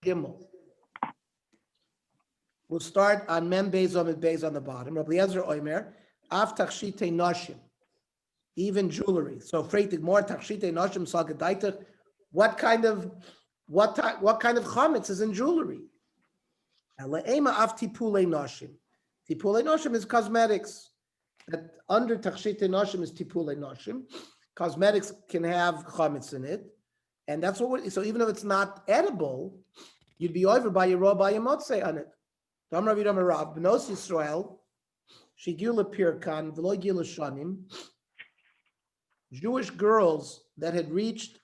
Gimel. We'll start on Mem Beis Omid Beis on the bottom. Rabbi Eliezer Omer, Af Tachshitei Noshim, even jewelry. So freitig more Tachshitei Noshim Salgadaitach. What kind of chametz is in jewelry? Elaema Af Tipulei Noshim. Tipulei Noshim is cosmetics. That under Tachshitei Noshim is Tipulei Noshim. Cosmetics can have chametz in it, and that's what. So even if it's not edible, you'd be over by your raw by your motzei on it. Damar Vidam Rav Bnos Yisrael Shigula Pirkan V'lo Gila Shanim. Jewish girls that had reached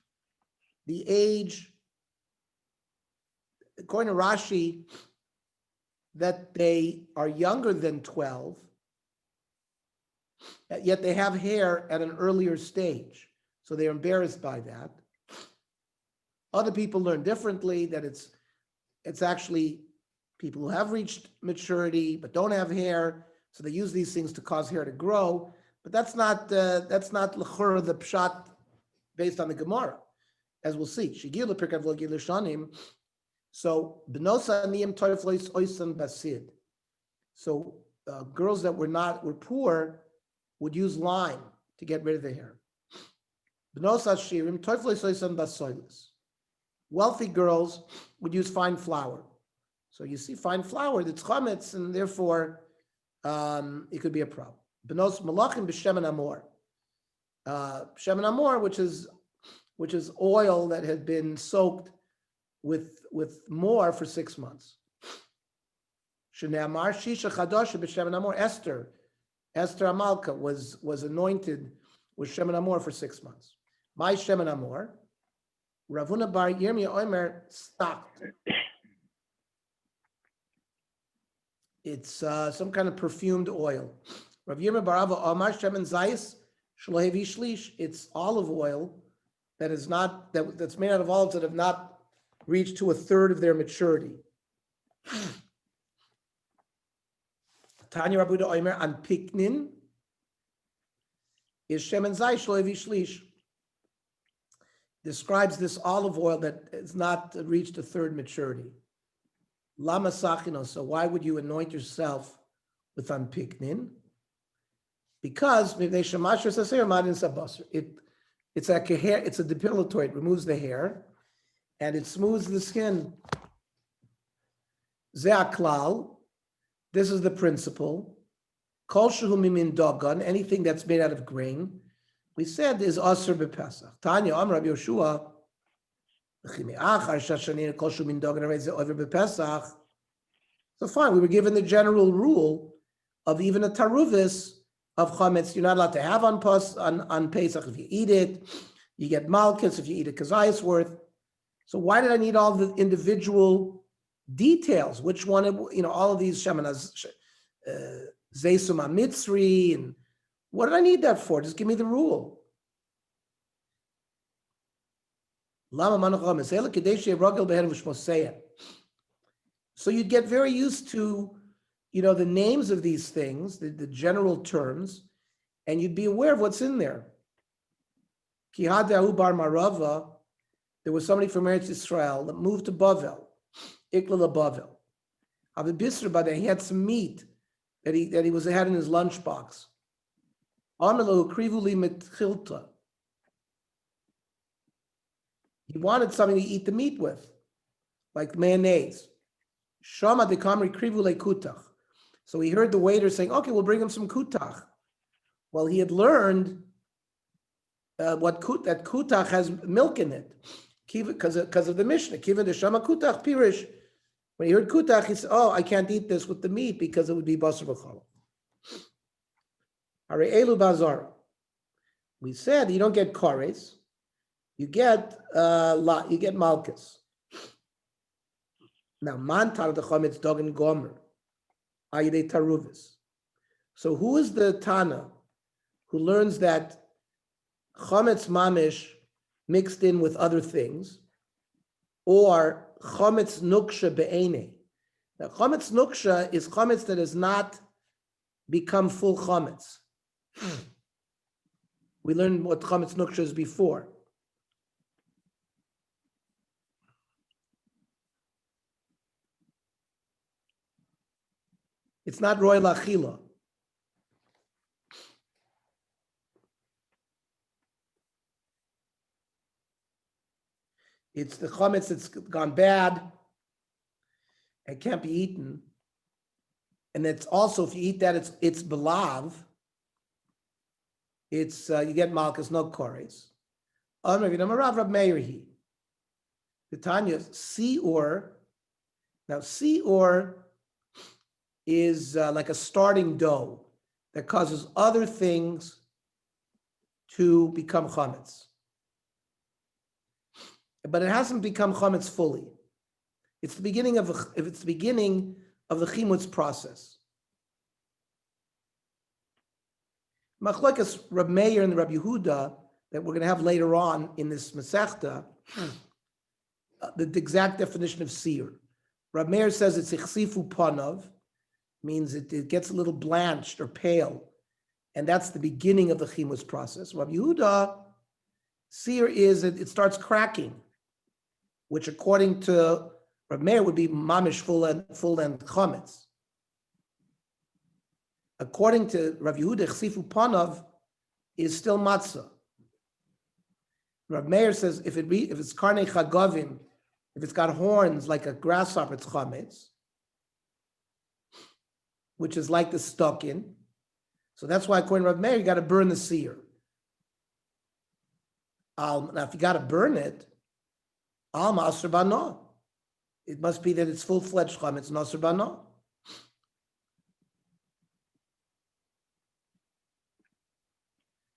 the age, according to Rashi, that they are younger than 12, yet they have hair at an earlier stage, so they're embarrassed by that. Other people learn differently, that it's actually people who have reached maturity but don't have hair, so they use these things to cause hair to grow. But that's not l'chura the pshat based on the Gemara, as we'll see. Shigila pirkav lo gila shanim. So b'nosa niyim toif lois oisan basid. So girls that were poor would use lime to get rid of the hair. B'nosa shirim toif lois oisan basoilis. Wealthy girls would use fine flour. So you see fine flour that's chametz, and therefore it could be a problem. Benos malachim b'shemen amor. Shemen amor, which is oil that had been soaked with more for 6 months. Shneamar shisha chadosha b'shemen amor. Esther Amalka was anointed with shemen amor for 6 months. My shemen amor, Ravuna bar Yirmiyah Omer stocked. It's some kind of perfumed oil. Rav Yirmiyah bar Ava Omar shemen zayis shlohevi shlish. It's olive oil that's made out of olives that have not reached to a third of their maturity. Tanya Rabuda Omer an piknin is shemen zayis shlohevi shlish. Describes this olive oil that has not reached a third maturity. Lama sachino. So why would you anoint yourself with anpiknin? Because it's like a hair. It's a depilatory. It removes the hair, and it smooths the skin. Ze'aklal. This is the principle. Kol shehu mimin dogan. Anything that's made out of grain. We said is asur b'Pesach. Tanya Amar Rabbi Yoshua. So fine, we were given the general rule of even a taruvis of chametz you're not allowed to have on Pesach. If you eat it, you get malchus. If you eat a kazayas worth. So why did I need all the individual details? Which one? All of these shemanas, zeisum mitzri, and what did I need that for? Just give me the rule. So you'd get very used to, the names of these things, the general terms, and you'd be aware of what's in there. Kihadahu bar Marava, there was somebody from Eretz Yisrael that moved to Bavel, Ikla Bavel. Avibisra, but he had some meat that he had in his lunchbox. He wanted something to eat the meat with, like mayonnaise. Shama dekamri krivule kutach. So he heard the waiter saying, "Okay, we'll bring him some kutach." Well, he had learned that kutach has milk in it, because of the Mishnah. Kiva de shama kutach pirish. When he heard kutach, he said, "Oh, I can't eat this with the meat because it would be basar b'chala." Elu bazara. We said you don't get kores, you get malchus. Now mantar the chametz dogan gomer, ayidei taruvis. So who is the Tana who learns that chametz mamish mixed in with other things, or chametz nuksha be'ene? Now chametz nuksha is chametz that has not become full chametz. We learned what chametz nuksha is before. It's not roy lachila. It's the chametz that's gone bad and can't be eaten. And it's also, if you eat that, it's belav. It's you get malchus, no kores. The Tanya seor. Now seor is like a starting dough that causes other things to become chametz, but it hasn't become chametz fully. It's the beginning of the chimutz process. Machlokes Rab Meir and Rab Yehuda that we're going to have later on in this Masechta, the exact definition of seer. Rab Meir says it's ichsifu panav, means it gets a little blanched or pale, and that's the beginning of the chimutz process. Rab Yehuda, seer is it starts cracking, which according to Rab Meir would be mamish full and chametz. According to Rav Yehuda, chsifu panav is still matzah. Rav Meir says if it's karnei chagavim, if it's got horns like a grasshopper, it's chametz, which is like the stuckin. So that's why according to Rav Meir, you got to burn the seer. Now, if you got to burn it, alma asr bana. It must be that it's full-fledged chametz, nasr bana.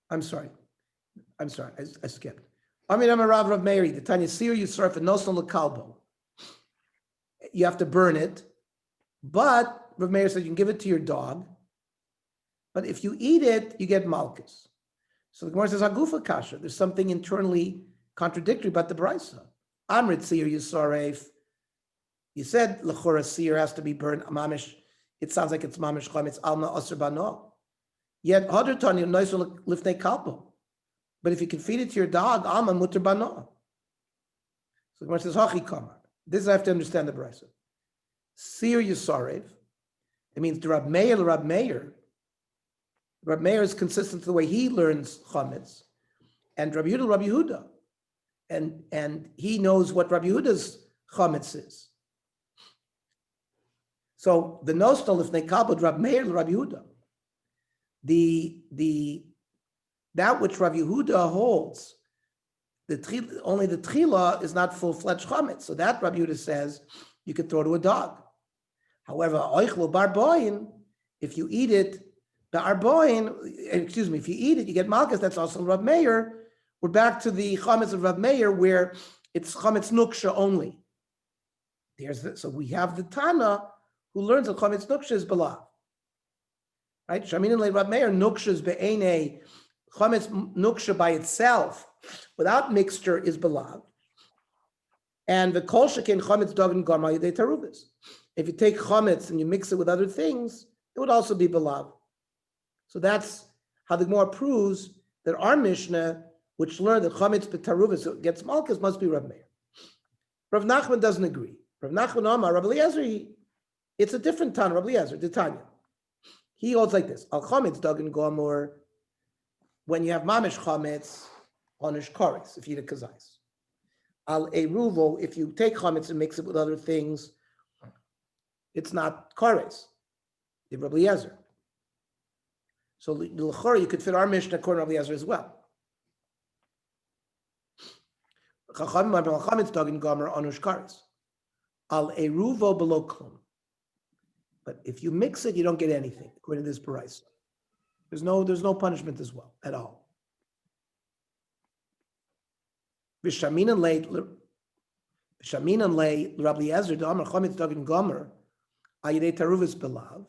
I'm sorry, I skipped. I'm a Rav Meiri. The Tanya seer you serve a noson lekalbo. You have to burn it, but Rav Meir said you can give it to your dog. But if you eat it, you get malchus. So the Gemara says agufa kasha. There's something internally contradictory about the brisa. Amrit seer you saref. You said lechora seer has to be burned. Mamish. It sounds like it's mamish chametz alma asr bano. Yet other Tanya noson lifnei kalbo. But if you can feed it to your dog, alma muter bano. So the Gemara says hachi kamar. This I have to understand the brisa. Seer yisarev. It means the Rab Meir. Rab Meir is consistent to the way he learns chametz, and Rab Yehuda, and he knows what Rab Yehuda's chametz is. So the nostal if they kabod Rab Meir Rab Yehuda, that which Rab Yehuda holds, only the tchila is not full-fledged chametz. So that Rab Yehuda says you could throw to a dog. However, oichlo barboin, if you eat it, if you eat it, you get malchus. That's also Rab Meir. We're back to the chametz of Rab Meir, where it's chametz nuksha only. So we have the Tana who learns that chametz nuksha is belav. Right? Shamin le Rab Meir nuksha is be'ene. Chametz nuksha by itself, without mixture, is belav. And the kol shekin chametz dogin gama yedei tarubis. If you take chametz and you mix it with other things, it would also be belav. So that's how the Gemara proves that our Mishnah, which learned that chametz b'taruvas gets malchus, must be Rav Meir. Rav Nachman doesn't agree. Rav Nachman Amar, Rav Eliezer, it's a different Tana. Rav Eliezer, the Tanya. He holds like this: Al chametz dagin gomor. When you have mamish chametz, onish kares, if you eat a kazais. Al eruvo, if you take chametz and mix it with other things, it's not kares. The Rav Eliezer. So l'chora, you could fit our Mishnah according to Rav Eliezer as well. Chametz dagin gomer onish kares. Al eruvo below klum. But if you mix it, you don't get anything according to this parisa. There's no punishment as well at all. V'shaminan lei Rabbi Eliezer d'amar chametz dagin gomer ayidei taruvis belav.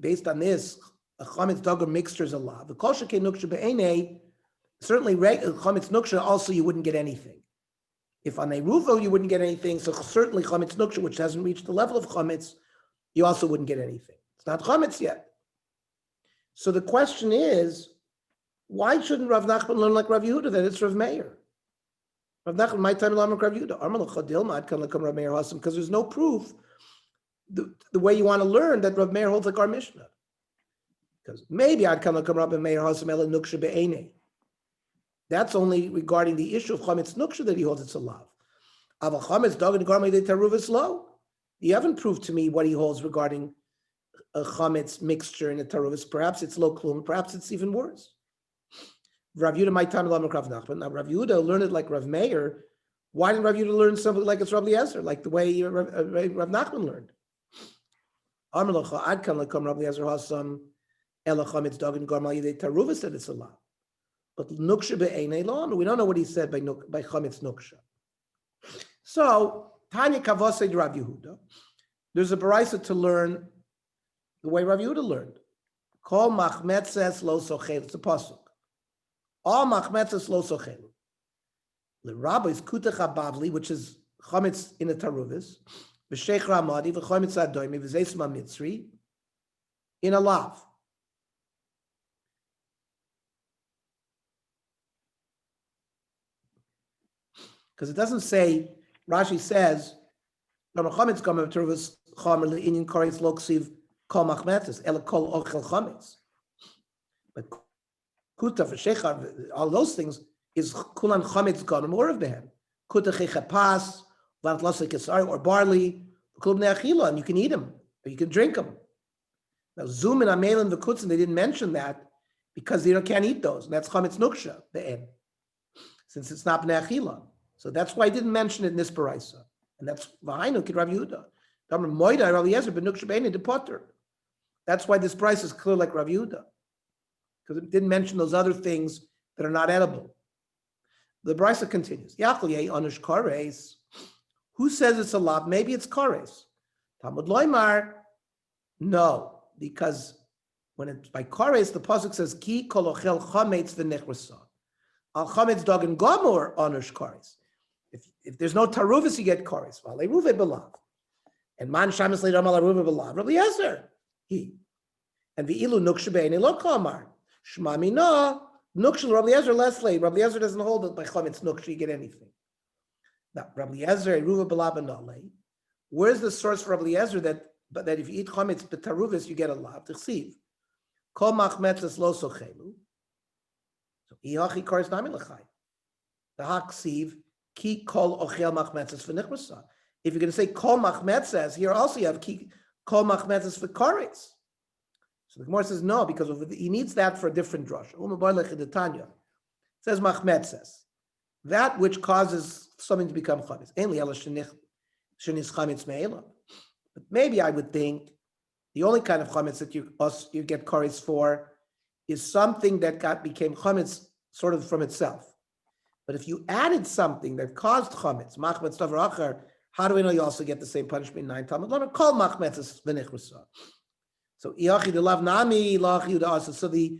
Based on this, a chametz dagin mixture is a lav. The kol shekei nuksha be'enei, certainly chametz nuksha also you wouldn't get anything. If on a ruvo you wouldn't get anything, so certainly chametz nuksha, which hasn't reached the level of chametz, you also wouldn't get anything. It's not chametz yet. So the question is, why shouldn't Rav Nachman learn like Rav Yehuda that it's Rav Meir? Rav Nachman, my time learn like Rav Yehuda. Because there's no proof the way you want to learn that Rav Meir holds like our Mishnah. Because maybe I'd come Rav Meir Hasam Ela Nuksha Be'ene. That's only regarding the issue of Chametz Nuksha that he holds it's a lav. Aval Chametz Dog and Garmei de Taruvas Lo. You haven't proved to me what he holds regarding a Chametz mixture in a Taruvas. Perhaps it's Lo Klum, perhaps it's even worse. Rav Yehuda my time Rav Nachman. Now Rav Yehuda learned it like Rav Meir. Why didn't Rav Yehuda learn something like it's Rav Eliezer, like the way Rav Nachman learned? Amar Locha Ad Kan Lekam Rav Eliezer Hasam Ela Chametz Dog and Garmei de Taruvas said it's a lav. But Nuksha Be'enei Lo, we don't know what he said by Chametz Nuksha. So, Tanya Kavosei Rav Yehuda, there's a baraisa to learn the way Rav Yehuda learned. Kol machmetzes lo sochel. It's a pasuk. All machmetzes lo sochel. The rabbi is kutach habavli, which is chametz in a taruvis. V'sheich ramadi v'chametz adoimi v'zeis mitzri in a lav. Because it doesn't say. Rashi says, "Chametz gam taruvis chamer le'inyan karetz lo ksiv kol machmetzes ela kol ochel chametz." But kuta v'sheicha, all those things is kulan chametz gam more of them. Kuta chechapas, vant lasek kesar or barley, klub ne'achila, and you can eat them or you can drink them. Now zoom in amelin v'kutzin, they didn't mention that because they can't eat those, and that's chametz nuksha be'en, since it's not ne'achila. So that's why I didn't mention it in this paraisa. And that's V'hainu Kid Rav Yehuda. That's why this price is clear like Rav Yehuda. Because it didn't mention those other things that are not edible. The paraisa continues. Who says it's a lav? Maybe it's kares. Talmud Loimar, no. Because when it's by kares, the pasuk says, Ki kolochel chametz v'nechrasa. Al chametz dog and gomor onush kares. If there's no taruvis, you get kares. And man shamis leidam ala ruve belav. Rabbi Yezer, he. And the ilu nuksha be'eni lo kamar. Shmami no nuksha Rabbi Yezer less late. Rabbi Yezer doesn't hold it by chametz nuksha. You get anything. Now Rabbi Yezer ruve belav anale. Where's the source for Rabbi Yezer that if you eat chametz betaruvis, you get a lav? T'chsiv kol machmetzes lo sochelu. So iachi kares nami lechai. The haksiv. Ki kol ochel machmetzes v'nichrasa. If you're going to say kol machmetzes, here also you have ki kol machmetzes v'kares. So the Gemara says no, because he needs that for a different drush. It says machmetzes, that which causes something to become chametz. But maybe I would think the only kind of chametz that you get kares for is something that became chametz sort of from itself. But if you added something that caused chametz, machmetz davar achar, how do we know you also get the same punishment in 9 Talmud? Let me call machmetzes v'nichrasa. So iachi de lav nami lachi asa. So the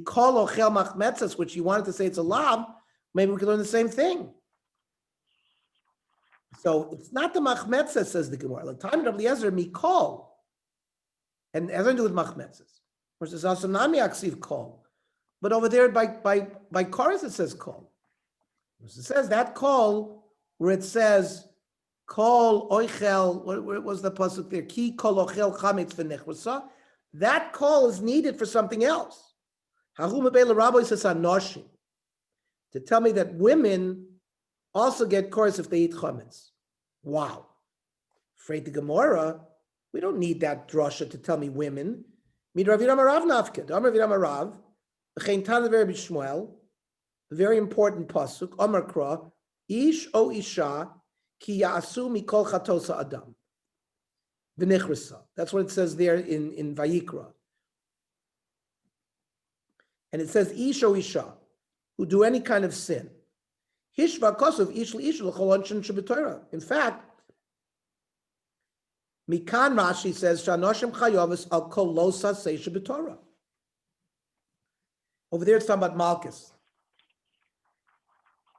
kol ochel machmetzes, which you wanted to say it's a lav, maybe we can learn the same thing. So it's not the machmetzes, says the Gemara. Like time of Eliezer mikol, and it has nothing to do with machmetzes. Versus also nami aksiv kol, but over there by kares it says kol. It says that call where it says kol oichel. What was the pasuk there? Ki kol ochel chametz v'nechrasa. That call is needed for something else. Hahu mebei l'rabbi says anoshim, to tell me that women also get kares if they eat chametz. Wow. Afraid the Gemara, we don't need that drasha to tell me women. Mid Rav Yidam Arav nafked. Amar Rav Yidam Arav. V'chein tan le'ver b'Shmuel. A very important pasuk. Amar Kra, ish o isha ki ya'asu mikol chatosa adam v'nichrasa. That's what it says there in Vayikra. And it says ish o isha, who do any kind of sin. Hishva kosov ish l'isha l'chol anshin shebetorah. In fact, Mikan Rashi says shanoshim chayavis al kol lo sasei shebetorah. Over there it's talking about Malchus.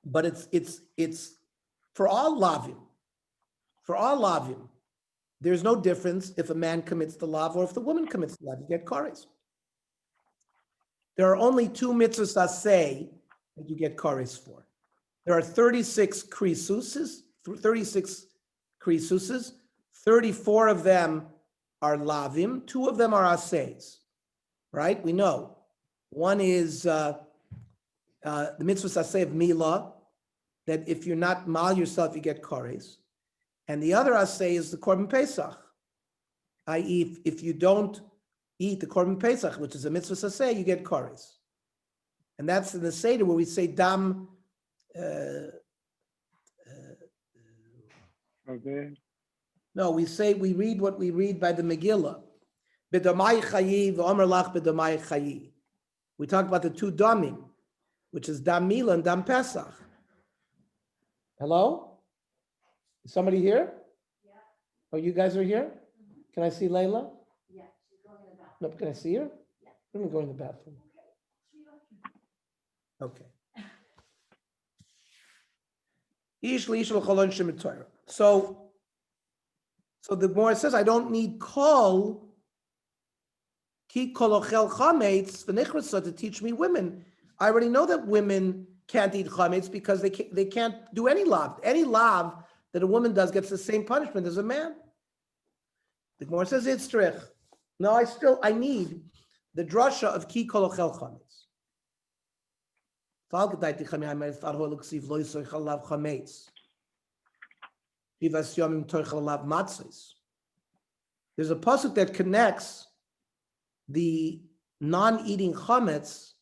But it's for all lavim. For all lavim, there's no difference if a man commits the lav or if the woman commits the lav. You get kares. There are only 2 mitzvahs aseh that you get kares for. There are 36 krisuses, 34 of them are lavim, 2 of them are aseis, right? We know. One is the mitzvah aseh of milah, that if you're not mal yourself, you get kares. And the other aseh is the korban pesach, i.e., if you don't eat the korban pesach, which is a mitzvah aseh, you get kares. And that's in the Seder where we say dam. No, we read what we read by the Megillah. B'damai chayi v'omer lach b'damai chayi. We talk about the 2 damim, which is dam milah and dam pesach. Hello? Is somebody here? Yeah. Oh, you guys are here? Can I see Layla? Yeah, she's going in the bathroom. No, can I see her? Yeah. Let me go in the bathroom. Okay. So the Gemara says, I don't need kol ki kolochel chametz v'nichrasa to teach me women. I already know that women can't eat chametz because they can't do any lav. Any lav that a woman does gets the same punishment as a man. The Gemara says it's trich. No, I need the drasha of ki kolochel chametz. There's a pasuk that connects the non-eating chametz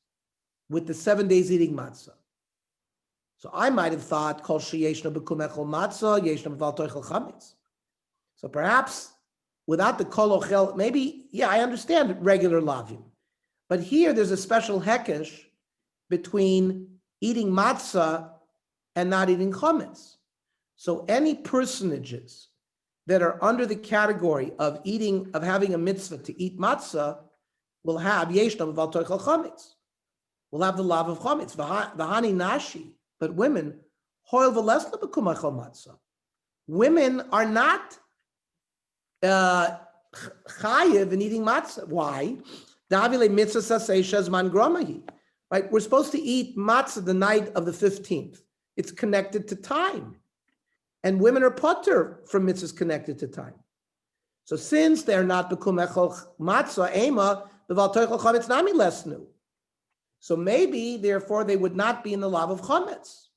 with the 7 days eating matzah. So I might have thought kol sheyeshna b'kum echol matzah yeshna b'val toichel chametz. So perhaps without the kol ochel, maybe I understand regular lavim, but here there's a special hekesh between eating matzah and not eating chametz. So any personages that are under the category of having a mitzvah to eat matzah will have yeshna b'val toichel chametz. Will have the lav of chametz. V'hani nashi, but women hoil v'lesna b'kum echol matzah. Women are not chayiv in eating matzah. Why? Davile mitzvah sasei shezman gromahi. Right, we're supposed to eat matzah the night of the 15th. It's connected to time. And women are potter from mitzvahs connected to time. So since they're not b'kum echol matzah, ema, b'val toichel chametz nami lesnu. So maybe, therefore, they would not be in the lav of chametz.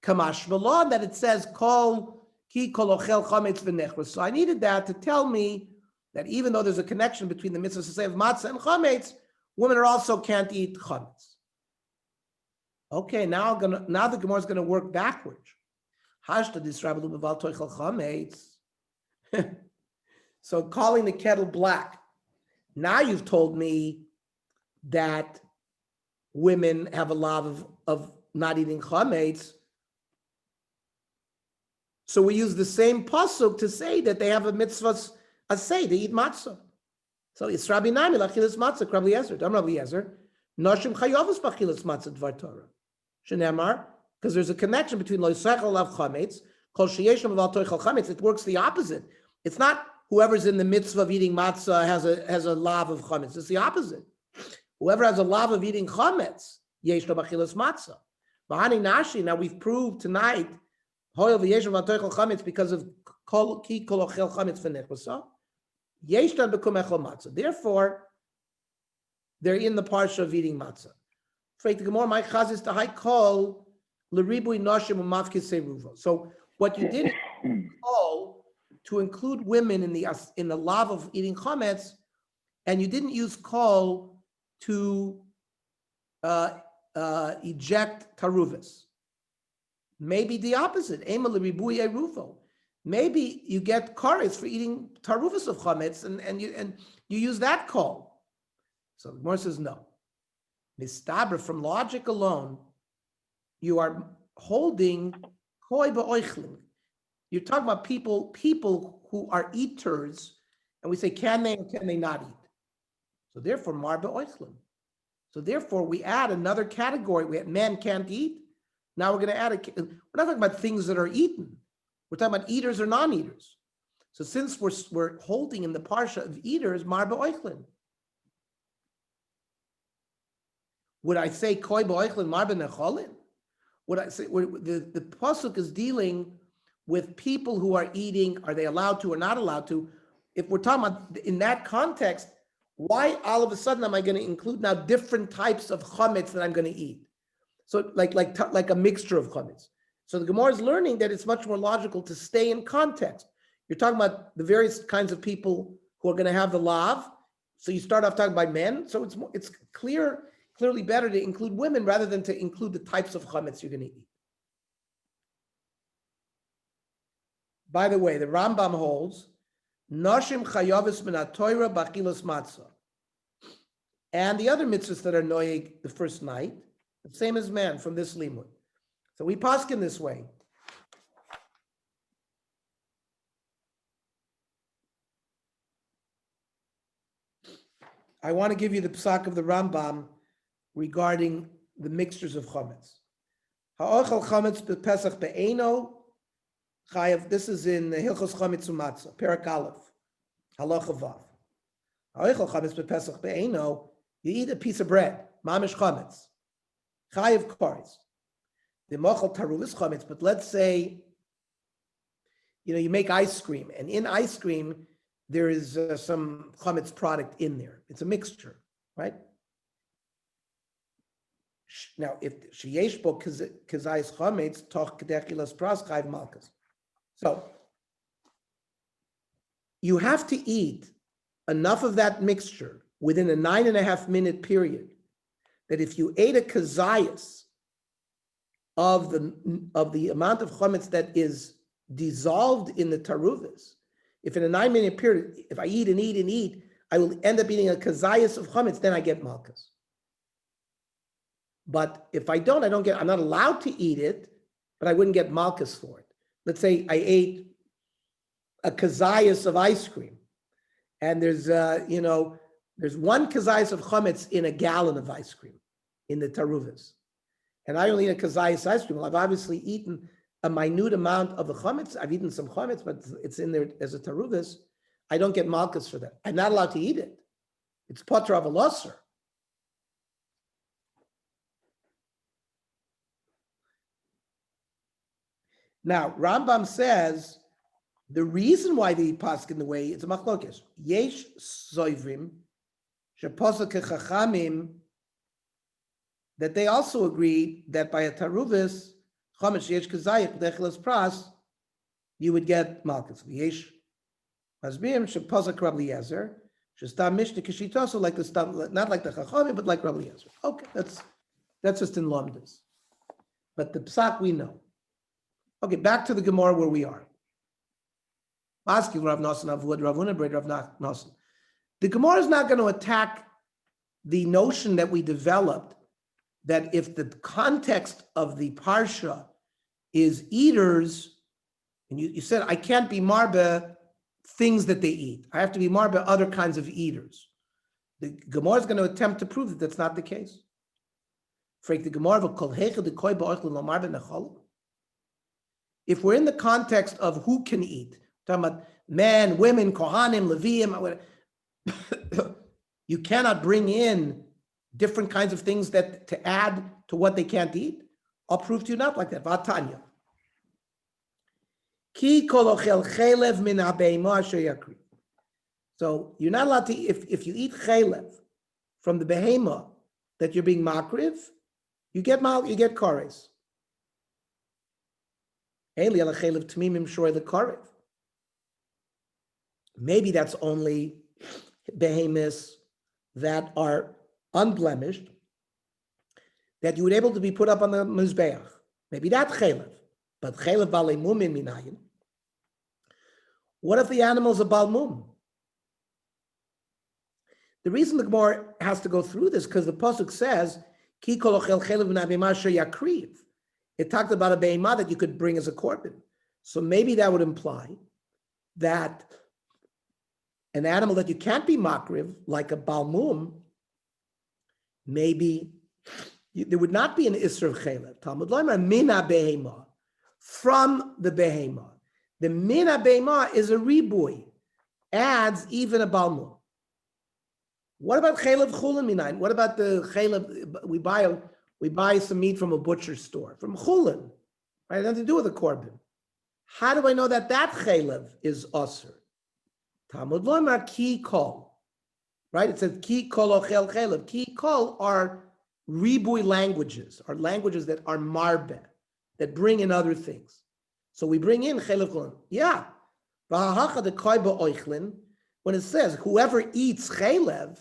Kamash v'lo, that it says, kol ki kol ochel chametz v'nechros. So I needed that to tell me that even though there's a connection between the mitzvahs to say of matzah and chametz, women also can't eat chametz. Okay, now the Gemara is going to work backwards. So calling the kettle black. Now you've told me that women have a lav of not eating chametz. So we use the same pasuk to say that they have a mitzvah asay, they eat matzah. So it's Rabbi Naimi lachilas matzah, Rabbi Yezer. Dam Rabbi Yezer. Noshim chayavus bachilas matzah dvar Torah. Shenemar, because there's a connection between lo yisachal lav chametz, kol sheyeshna b'val toichel chametz. It works the opposite. It's not whoever's in the mitzvah of eating matzah has a lav of chametz. It's the opposite. Whoever has a lav of eating chametz, yeshna b'chilas matzah. V'hani nashi. Now we've proved tonight hoyel v'yeshna b'val toichel chametz because of kol ki kol ochel chametz v'nechvasa. Yeshna b'kum echol matzah. Therefore, they're in the parsha of eating matzah. So what you did is call to include women in the lav of eating chametz, and you didn't use kol to eject taruvas. Maybe the opposite. Maybe you get kares for eating taruvas of chametz, and you use that kol. So the Gemara says no. Mistabra, from logic alone, you are holding koi ba'oichlin. You're talking about people who are eaters, and we say, can they or can they not eat? So therefore, mar ba'oichlin. So therefore, we add another category. We had men can't eat. Now we're going to add we're not talking about things that are eaten. We're talking about eaters or non-eaters. So since we're holding in the parsha of eaters, mar ba'oichlin. Would I say koi ba'oichlin mar b'necholin? Would I say the pasuk is dealing with people who are eating, are they allowed to or not allowed to? If we're talking about in that context, why all of a sudden am I going to include now different types of chametz that I'm going to eat? So like a mixture of chametz. So the Gemara is learning that it's much more logical to stay in context. You're talking about the various kinds of people who are going to have the lav. So you start off talking about men. So it's clearly better to include women rather than to include the types of chametz you're going to eat. By the way, the Rambam holds Nashim chayavis min haTorah b'achilas matzah, and the other mitzvahs that are noyeg the first night, the same as man from this limud. So we paskin this way. I want to give you the psak of the Rambam regarding the mixtures of chametz. Ha'ochel chametz b'Pesach be'eno chayav. This is in Hilchos Chametz U'Matzah, Perak Aleph, Halacha Vav. Ha'ochel chametz b'Pesach be'eno. You eat a piece of bread, mamish chametz, chayav kares. The mochel taruvis chametz. But let's say, you make ice cream, and in ice cream there is some chametz product in there. It's a mixture, right? Now, if sheyesh bo kazayis chametz toch kedechilas pras chayav malkas. So you have to eat enough of that mixture within a 9.5-minute period that if you ate a kazayis of the amount of chametz that is dissolved in the taruvis, if in a 9-minute period, if I eat and eat and eat, I will end up eating a kazayas of chametz, then I get malchus. But if I don't, I'm not allowed to eat it, but I wouldn't get malchus for it. Let's say I ate a kazayas of ice cream, and there's one kazayas of chametz in a gallon of ice cream in the taruvis, and I only eat a kazayas ice cream. Well, I've obviously eaten a minute amount of the chametz. I've eaten some chametz, but it's in there as a taruvis. I don't get malchus for that. I'm not allowed to eat it. It's potter of a losser. Now, Rambam says the reason why they paskin the way it's a machlokes. Yesh soivrim sheposek chachamim, that they also agreed that by a taruvis chametz yesh kazayik dechilas pras, you would get malchus. Yesh masbirim sheposek Rabbi Eliezer shestam mishne kishitoso, like the stam, not like the chachamim, but like Rabbi Eliezer. Okay, that's just in lomdas. But the psak we know. Okay, back to the Gemara where we are. Asking Rav Nosson Avud, Rav Huna Bred, Rav Nosson. The Gemara is not going to attack the notion that we developed that if the context of the parsha is eaters, and you said I can't be marbe things that they eat. I have to be marbe other kinds of eaters. The Gemara is going to attempt to prove that that's not the case. If we're in the context of who can eat, talking about men, women, kohanim, leviim, you cannot bring in different kinds of things that to add to what they can't eat. I'll prove to you not like that. Vatanya. Ki kolochel chelev min habeima asher yakri. So you're not allowed to, if you eat chelev from the behema that you're being makriv, you get kares. Maybe that's only behemoths that are unblemished, that you would able to be put up on the mizbeach. Maybe that chelev, but chelev balei mumin minayin. What if the animal's a balmum? The reason the Gemara has to go through this because the pasuk says ki kol ochel chelev min habehema asher yakriv. It talked about a behemah that you could bring as a korban. So maybe that would imply that an animal that you can't be makriv, like a balmum, maybe there would not be an isser of chelev. Talmud loimer mina behemah, from the behemah. The mina behemah is a ribui, adds even a balmum. What about chelev chulin minayin? What about the chelev we buy some meat from a butcher store, from chulin, right? It has nothing to do with a korban. How do I know that chaylev is osir? Talmud loymar ki kol, right? It says ki kol ochel chaylev. Ki kol are ribui languages, are languages that are marbe, that bring in other things. So we bring in chaylev kol. Yeah. When it says whoever eats chaylev,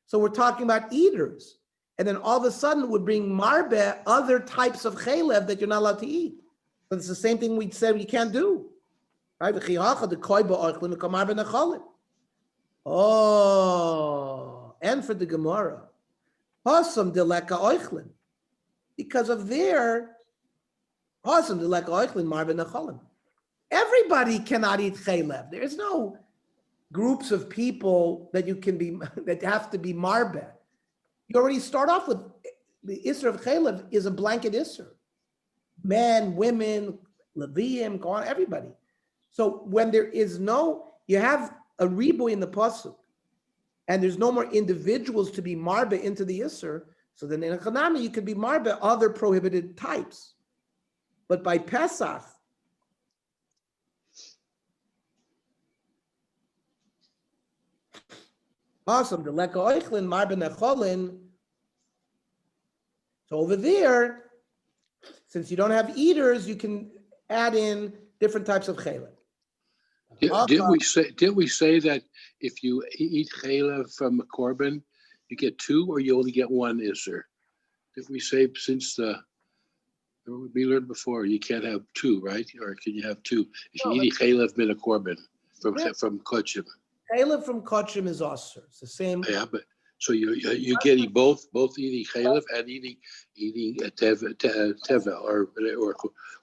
so we're talking about eaters. And then all of a sudden would bring marbe, other types of chaylev that you're not allowed to eat. But it's the same thing we said you can't do. Right? Oh, and for the Gemara, because of their everybody cannot eat chaylev. There is no groups of people that you can be that have to be marbe. You already start off with the Isser of chaylev is a blanket Isser. Men, women, Leviim, go on, everybody. So when there is no, you have a ribu in the pasuk, and there's no more individuals to be marbe into the Isser, so then in a chanami you could be marbe other prohibited types. But by Pesach, awesome, the leka oichlin marbe necholin. So over there, since you don't have eaters, you can add in different types of chaylev. Did we say that if you eat chaylev from a korban, you get two, or you only get one isser? Did we say since we learned before you can't have two, right? Or can you have two if you eat chaylev min a korban from kochim? Chaylev from kochim is also it's the same. Yeah, but so you're getting both eating chaylev and eating teva or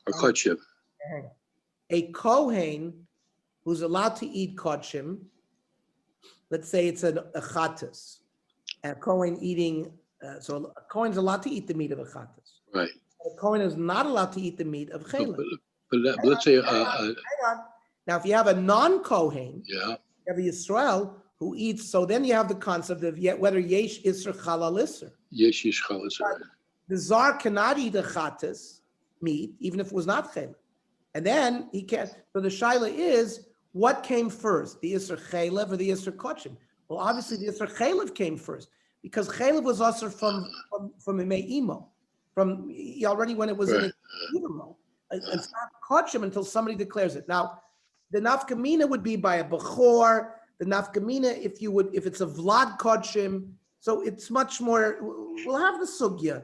kochim. A kohen who's allowed to eat kochim, let's say it's a chatas, and a kohen eating, so a kohen's allowed to eat the meat of a chatas. Right. A kohen is not allowed to eat the meat of chaylev. But let's say, hang on. Now, if you have a non-kohen, yeah, you have a Yisrael who eats, so then you have the concept of whether yesh isser chalal isser. Yesh chalal isser. The czar cannot eat a chatas meat, even if it was not chaylev. And then he can't. So the shaila is, what came first, the Isser Chaylev or the Isser Kochim? Well, obviously the Isser Chaylev came first because Chaylev was also from Me'imo, from already when it was in utero. It's not Kochim until somebody declares it. Now, the nafkamina would be by a Bechor. The nafkamina, if it's a Vlad Kochim, so it's much more. We'll have the sugya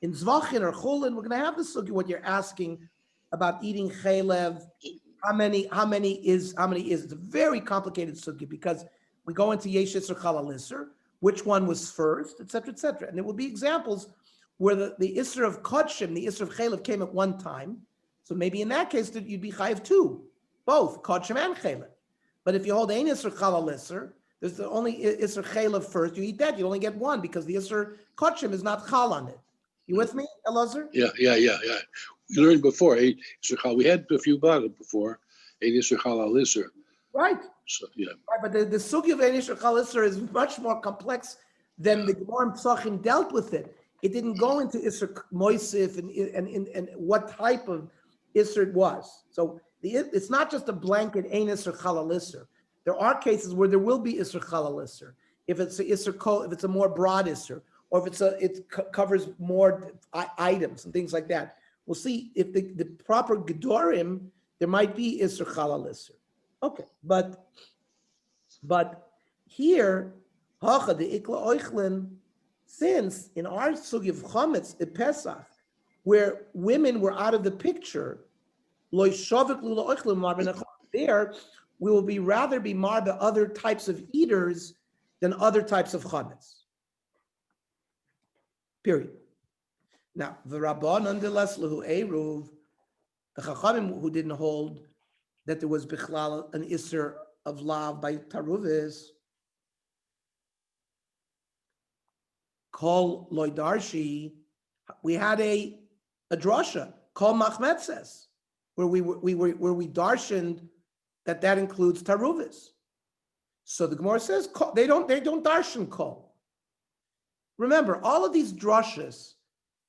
in Zvachin or Chulin. We're going to have the sugya. What you're asking about eating chaylev, how many is it's a very complicated sugya because we go into yeshis or chalal which one was first, etc., etc. And there will be examples where the isser of kochim, the isser of chaylev came at one time. So maybe in that case you'd be chayiv two, both kochim and chaylev. But if you hold ein isser chalal there's the only isser chaylev first. You eat that, you only get one because the isser kochim is not chal on it. You with me, Elazar? Yeah. We learned before. We had a few about it before. Right. So yeah. Right, but the sugi of Einish Chalisser is much more complex than the Gemara Pesachim dealt with it. It didn't go into Isser Moisif and what type of Isser it was. So it's not just a blanket Ein Isser Chalisser. There are cases where there will be Isser Chalisser. If it's a Isser, if it's a more broad Isser, or if it covers more items and things like that. We'll see if the proper Gedorim, there might be Isser Chalal Isser. Okay, but here, Hacha the Ikla Oichlin, since in our Sugi of Chametz, the Pesach, where women were out of the picture, Loi Shavik Lula Oichlin Marben there, we will rather be marba other types of eaters than other types of Chametz. Period. Now, the Rabban nonetheless lahu eruv, the Chachamim who didn't hold that there was bichlal an isser of lav by taruvis, kol loidarshi. We had a drasha kol machmetzes where we darshaned that includes taruvis. So the Gemara says they don't darshan kol. Remember, all of these drushes,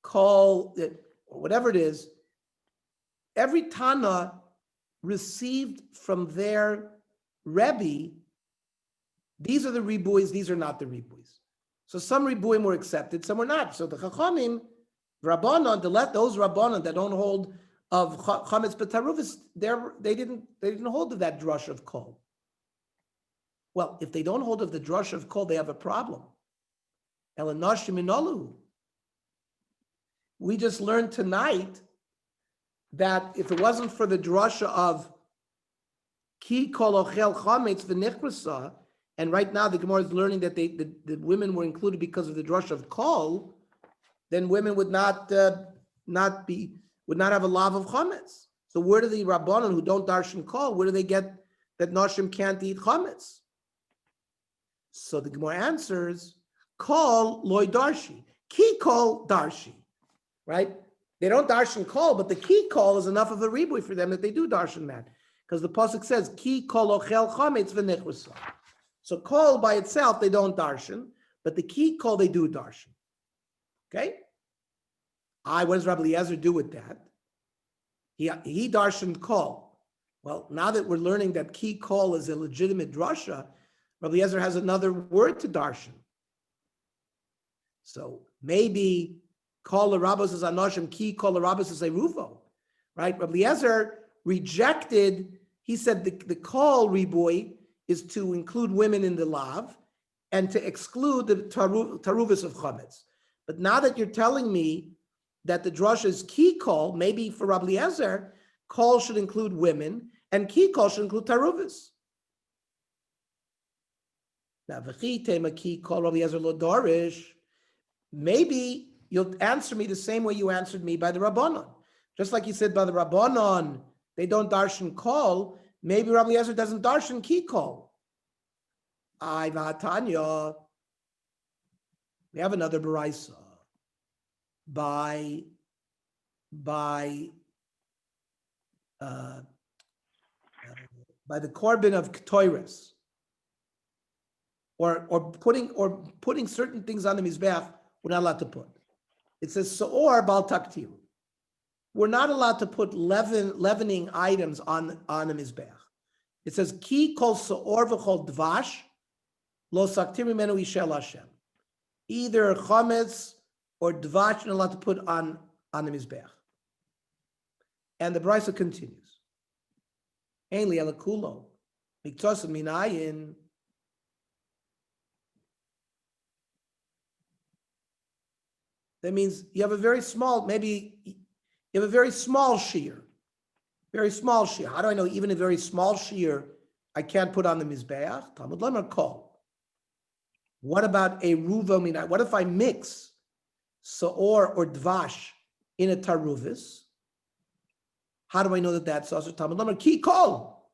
call it, or whatever it is, every Tana received from their Rebbe, these are the ribuis, these are not the ribuis. So some ribuim were accepted, some were not. So the Chachamim, Rabbanon, those Rabbanon that don't hold of Chametz B'Taruvus, they didn't hold of that drush of kol. Well, if they don't hold of the drush of kol, they have a problem. Elanashim inolu. We just learned tonight that if it wasn't for the drasha of ki kol ochel chametz v'nichrasa, and right now the Gemara is learning that the women were included because of the drasha of kol, then women would not have a lav of chametz. So where do the rabbanon who don't darshan kol, where do they get that nashim can't eat chametz? So the Gemara answers, kol loy darshi, ki kol darshi, right? They don't darshan kol, but the ki kol is enough of a ribui for them that they do darshan that. Because the pasuk says, ki kol ochel chametz v'nichrasa. So kol by itself, they don't darshan, but the ki kol, they do darshan. Okay? What does Rabbi Eliezer do with that? He darshan kol. Well, now that we're learning that ki kol is a legitimate drasha, Rabbi Eliezer has another word to darshan. So maybe kol l'rabos is anoshim, ki kol l'rabos is a ruvo, right? Rabbi Eliezer rejected, he said the kol ribui is to include women in the lav and to exclude the taruvus of chametz. But now that you're telling me that the drush is ki kol, maybe for Rabbi Eliezer, kol should include women and ki kol should include taruvus. Now, v'chi tema ki kol Rabbi Eliezer lo dorish. Maybe you'll answer me the same way you answered me by the Rabbanon. Just like you said by the Rabbanon, they don't darshan kol. Maybe Rabbi Eliezer doesn't darshan ki kol. I v'atanya. We have another baraisa by the korban of Ktoiris, or putting certain things on the mizbeach we're not allowed to put. It says So'or Bal Taktiru. We're not allowed to put leavening items on the Mizbeach. It says Ki Kol So'or V'Chol Dvash Lo Saktir Mimenu Ishel Hashem. Either chametz or dvash you're not allowed to put on the Mizbeach. And the brisa continues. Ein li elakulo miktos minayin. That means you have a very small, maybe you have a very small shear. Very small shear. How do I know even a very small shear I can't put on the Mizbeach? Talmud Lemar Kol. What about a ruvo mina? What if I mix So'or or Dvash in a Taruvis? How do I know that that's also Talmud Lemar Ki Kol?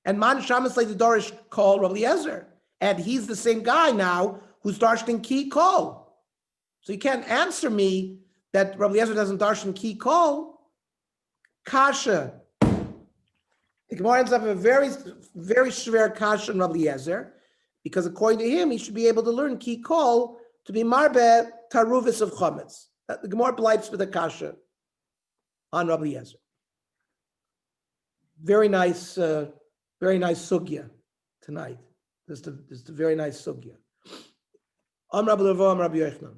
And Man Shamas like the Dorish Kol Rabbi Eliezer. And he's the same guy now who's darshan Ki Kol. So you can't answer me that Rabbi Eliezer doesn't darshan ki kol. Kasha. The Gemara ends up with a very, very severe kasha in Rabbi Eliezer, because according to him, he should be able to learn ki kol to be marbe taruvis of chametz. The Gemara blights with a kasha on Rabbi Eliezer. Very nice sugya tonight. This is a very nice sugya. Am Rabbi Levo, Am Rabbi Yochanan.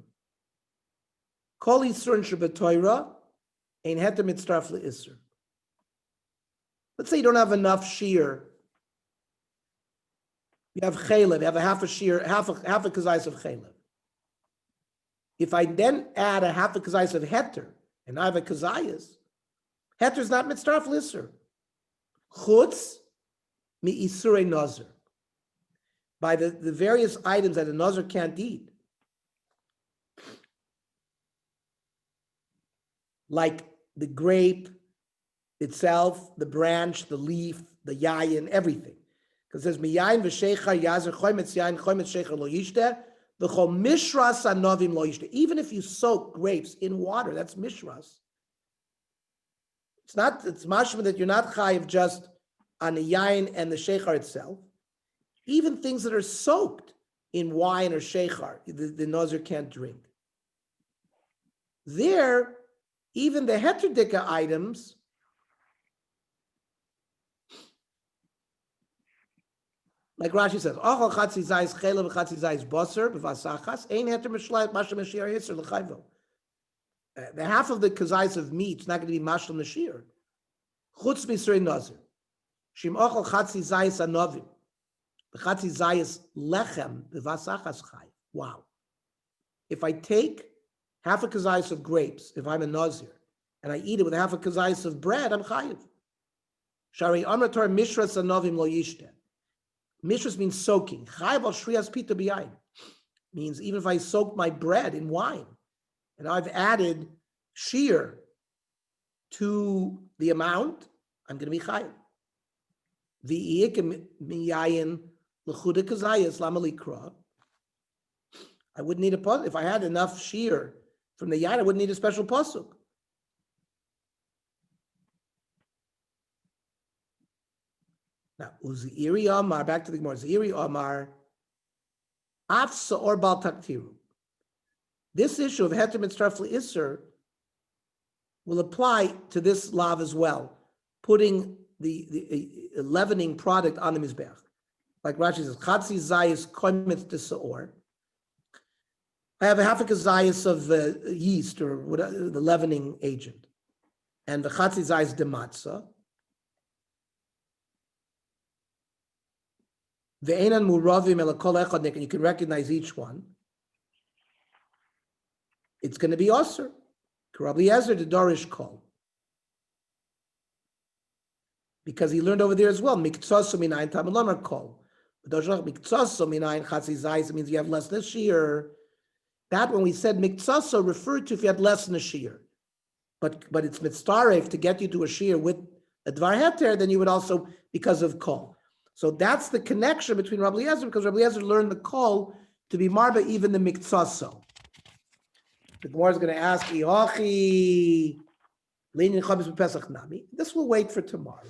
Kol Yisur Shabbat ein heter mitzraf le'isur. Let's say you don't have enough shear. You have chaylev. You have a half a shear, half a kazais of chaylev. If I then add a half a kazais of heter, and I have a kazayas, heter is not mitzraf le'isur. Chutz mi isurei nazir. By the various items that a nazir can't eat. Like the grape itself, the branch, the leaf, the yayin, everything. Because it says, miyayin v'sheichar yazer choymetz yayin choymetz sheichar lo yishteh, v'chol mishras anovim lo yishteh. Even if you soak grapes in water, that's mishras. It's mashma that you're not chayiv just on the yayin and the sheichar itself. Even things that are soaked in wine or sheichar, the nazir can't drink. There, even the heterdika items, Like Rashi says, "Ochal chatzi zayis chela v'chatzi zayis baser b'vasachas ein heter mishlayit masha mashir yisr l'chayvo." The half of the kazayis of meat is not going to be mashal mashir. Chutz b'srei nazir. Shim ochal chatzi zayis anovim. V'chatzi zayis lechem b'vasachas chay. Wow. If I take half a kazayis of grapes, if I'm a nazir, and I eat it with half a kazayis of bread, I'm chayiv. Shari amar Torah mishras anovim lo yishtem. Mishras means soaking. Chayav al shriyas pita b'yayin. Means even if I soak my bread in wine, and I've added shear to the amount, I'm going to be chayav. V'iyik miyayin l'chuda kazayis lama likra. I wouldn't need a pasuk. If I had enough shear from the yayin, I wouldn't need a special pasuk. Now, Uzi'iri Amar, back to the Gemara. Uzi'iri Amar, Afsa or Bal Taktiru. This issue of Heter Mitzraf L'Isser will apply to this lav as well, putting the leavening product on the Mizbeach. Like Rashi says, Chatzi Zayis Koimetz Desaor. I have a half a kazayas of yeast or whatever, the leavening agent. And the Chatzi Zayis de Matzah. Ve'enan muravim el kol echad, and you can recognize each one. It's going to be osir. Rabbi Yezer the Dorish kol, because he learned over there as well. Miktzoso minayin tamilomar kol. Miktzoso minayin chatzi zayis means you have less than a shear. That when we said miktzoso referred to if you had less than a shear, but it's mitzaref to get you to a shear with a dvar heter, then you would also because of kol. So that's the connection between Rabbi Eliezer, because Rabbi Eliezer learned the call to be marba even the miktzaso. The Gemara is going to ask, Ihachi, leaning Chabis Pesach Nami. This will wait for tomorrow.